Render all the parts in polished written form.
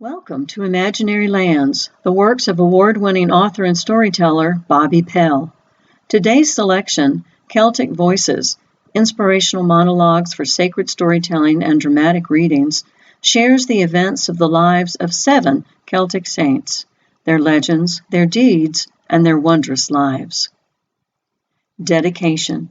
Welcome to Imaginary Lands, the works of award-winning author and storyteller Bobby Pell. Today's selection, Celtic Voices, Inspirational Monologues for Sacred Storytelling and Dramatic Readings, shares the events of the lives of 7 Celtic saints, their legends, their deeds, and their wondrous lives. Dedication.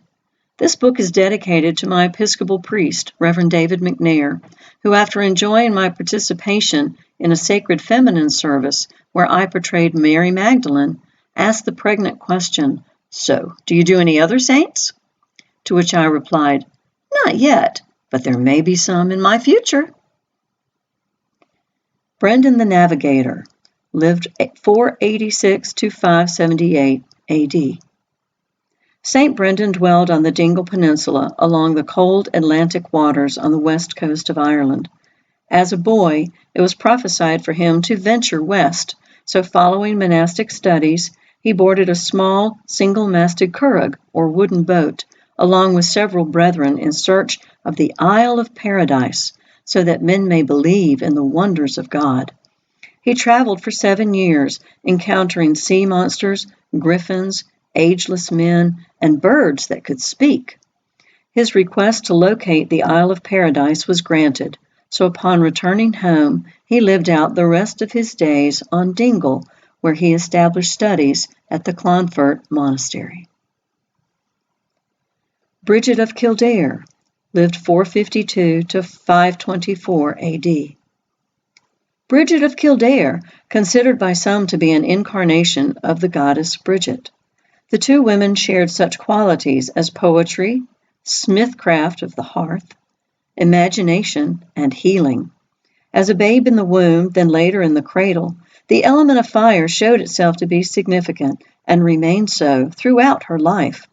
This book is dedicated to my Episcopal priest, Reverend David McNair, who, after enjoying my participation in a sacred feminine service where I portrayed Mary Magdalene, asked the pregnant question, "So, do you do any other saints?" To which I replied, "Not yet, but there may be some in my future." Brendan the Navigator lived 486 to 578 AD. St. Brendan dwelled on the Dingle Peninsula along the cold Atlantic waters on the west coast of Ireland. As a boy, it was prophesied for him to venture west, so following monastic studies, he boarded a small, single-masted curragh, or wooden boat, along with several brethren in search of the Isle of Paradise, so that men may believe in the wonders of God. He traveled for 7 years, encountering sea monsters, griffins, ageless men, and birds that could speak. His request to locate the Isle of Paradise was granted, so upon returning home, he lived out the rest of his days on Dingle, where he established studies at the Clonfert Monastery. Bridget of Kildare lived 452 to 524 AD. Bridget of Kildare, considered by some to be an incarnation of the goddess Bridget. The two women shared such qualities as poetry, smithcraft of the hearth, imagination, and healing. As a babe in the womb, then later in the cradle, the element of fire showed itself to be significant and remained so throughout her life.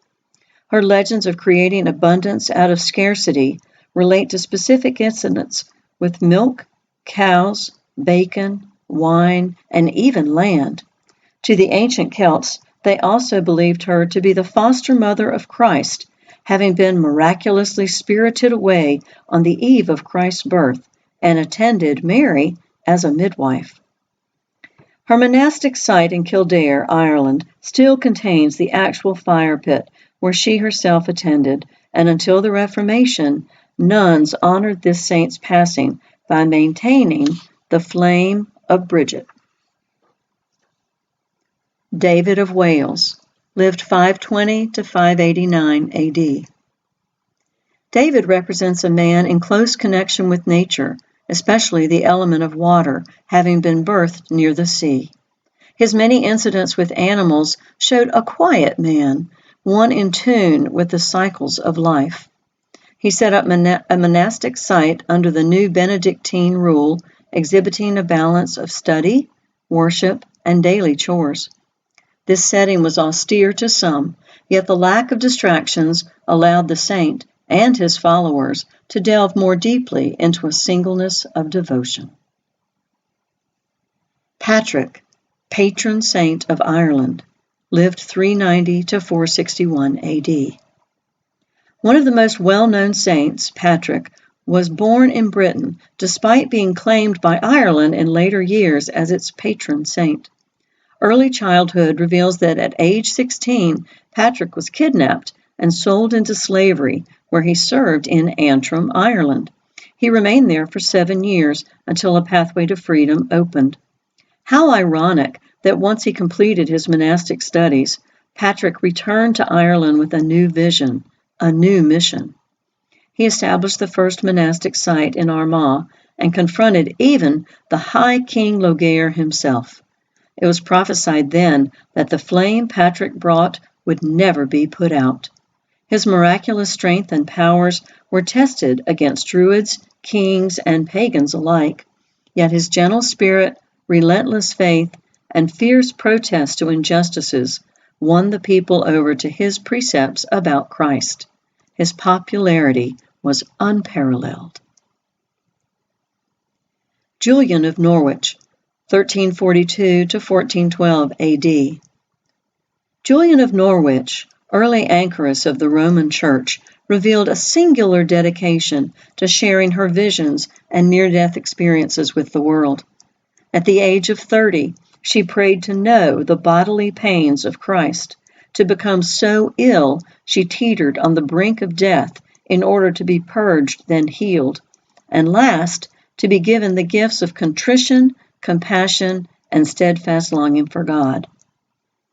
Her legends of creating abundance out of scarcity relate to specific incidents with milk, cows, bacon, wine, and even land. To the ancient Celts, they also believed her to be the foster mother of Christ, having been miraculously spirited away on the eve of Christ's birth and attended Mary as a midwife. Her monastic site in Kildare, Ireland, still contains the actual fire pit where she herself attended, and until the Reformation, nuns honored this saint's passing by maintaining the flame of Bridget. David of Wales lived 520 to 589 AD. David represents a man in close connection with nature, especially the element of water, having been birthed near the sea. His many incidents with animals showed a quiet man, one in tune with the cycles of life. He set up a monastic site under the new Benedictine rule, exhibiting a balance of study, worship, and daily chores. This setting was austere to some, yet the lack of distractions allowed the saint and his followers to delve more deeply into a singleness of devotion. Patrick, patron saint of Ireland, lived 390 to 461 AD. One of the most well-known saints, Patrick, was born in Britain, despite being claimed by Ireland in later years as its patron saint. Early childhood reveals that at age 16, Patrick was kidnapped and sold into slavery, where he served in Antrim, Ireland. He remained there for 7 years until a pathway to freedom opened. How ironic that once he completed his monastic studies, Patrick returned to Ireland with a new vision, a new mission. He established the first monastic site in Armagh and confronted even the High King Loghaire himself. It was prophesied then that the flame Patrick brought would never be put out. His miraculous strength and powers were tested against druids, kings, and pagans alike, yet his gentle spirit, relentless faith, and fierce protest to injustices won the people over to his precepts about Christ. His popularity was unparalleled. Julian of Norwich, 1342 to 1412 AD. Julian of Norwich, early anchoress of the Roman Church, revealed a singular dedication to sharing her visions and near-death experiences with the world. At the age of 30, she prayed to know the bodily pains of Christ, to become so ill she teetered on the brink of death in order to be purged, then healed, and last, to be given the gifts of contrition, compassion, and steadfast longing for God.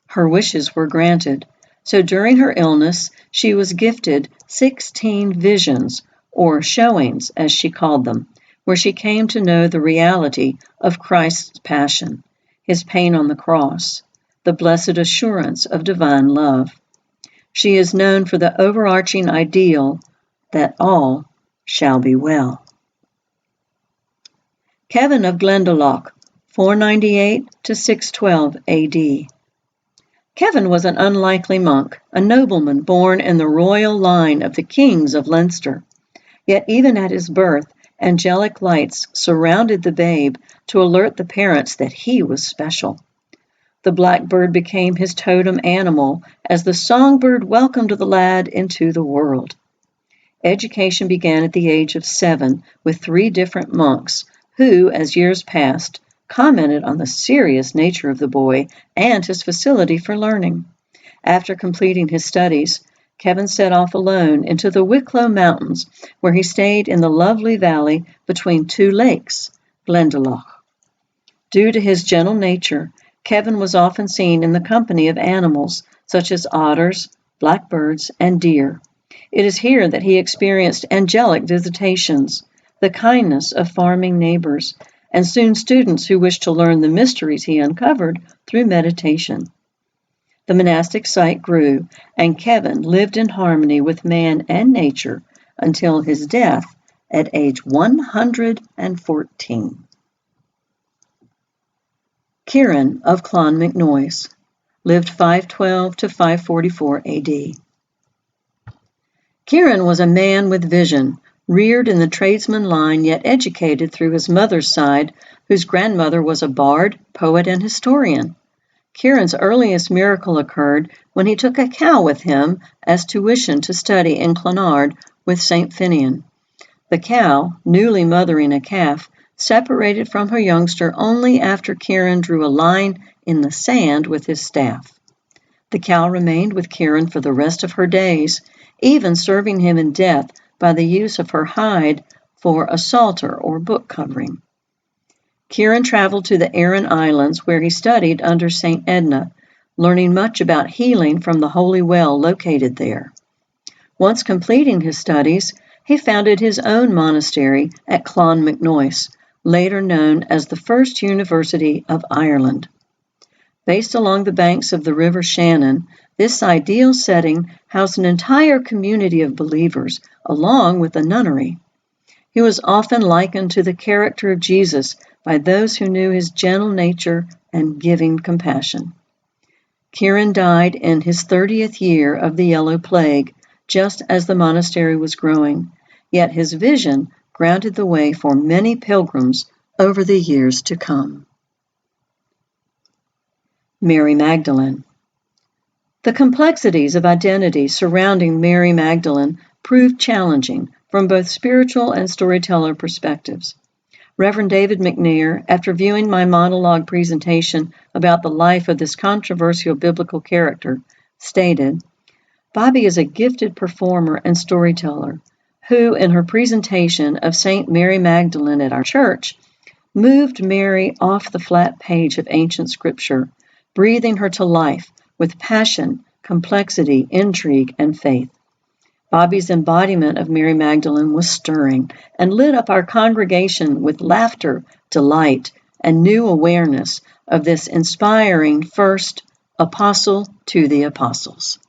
Her wishes were granted, so during her illness she was gifted 16 visions, or showings as she called them, where she came to know the reality of Christ's passion, his pain on the cross, the blessed assurance of divine love. She is known for the overarching ideal that all shall be well. Kieran of Glendalough, 498 to 612 A.D. Kieran was an unlikely monk, a nobleman born in the royal line of the kings of Leinster. Yet even at his birth, angelic lights surrounded the babe to alert the parents that he was special. The blackbird became his totem animal as the songbird welcomed the lad into the world. Education began at the age of 7 with 3 different monks who, as years passed, commented on the serious nature of the boy and his facility for learning. After completing his studies, Kieran set off alone into the Wicklow Mountains, where he stayed in the lovely valley between 2 lakes, Glendalough. Due to his gentle nature, Kieran was often seen in the company of animals such as otters, blackbirds, and deer. It is here that he experienced angelic visitations, the kindness of farming neighbors, and soon students who wished to learn the mysteries he uncovered through meditation. The monastic site grew, and Kieran lived in harmony with man and nature until his death at age 114. Kieran of Kilmainham lived 512 to 544 A.D. Kieran was a man with vision, reared in the tradesman line yet educated through his mother's side, whose grandmother was a bard, poet, and historian. Kieran's earliest miracle occurred when he took a cow with him as tuition to study in Clonard with St. Finian. The cow, newly mothering a calf, separated from her youngster only after Kieran drew a line in the sand with his staff. The cow remained with Kieran for the rest of her days, even serving him in death by the use of her hide for a psalter or book covering. Kieran traveled to the Aran Islands, where he studied under St. Edna, learning much about healing from the holy well located there. Once completing his studies, he founded his own monastery at Clonmacnoise, later known as the First University of Ireland. Based along the banks of the River Shannon, this ideal setting housed an entire community of believers, along with a nunnery. He was often likened to the character of Jesus by those who knew his gentle nature and giving compassion. Kieran died in his 30th year of the Yellow Plague, just as the monastery was growing, yet his vision grounded the way for many pilgrims over the years to come. Mary Magdalene. The complexities of identity surrounding Mary Magdalene proved challenging from both spiritual and storyteller perspectives. Reverend David McNair, after viewing my monologue presentation about the life of this controversial biblical character, stated, "Bobby is a gifted performer and storyteller who, in her presentation of St. Mary Magdalene at our church, moved Mary off the flat page of ancient scripture, breathing her to life with passion, complexity, intrigue, and faith. Bobby's embodiment of Mary Magdalene was stirring and lit up our congregation with laughter, delight, and new awareness of this inspiring first apostle to the apostles."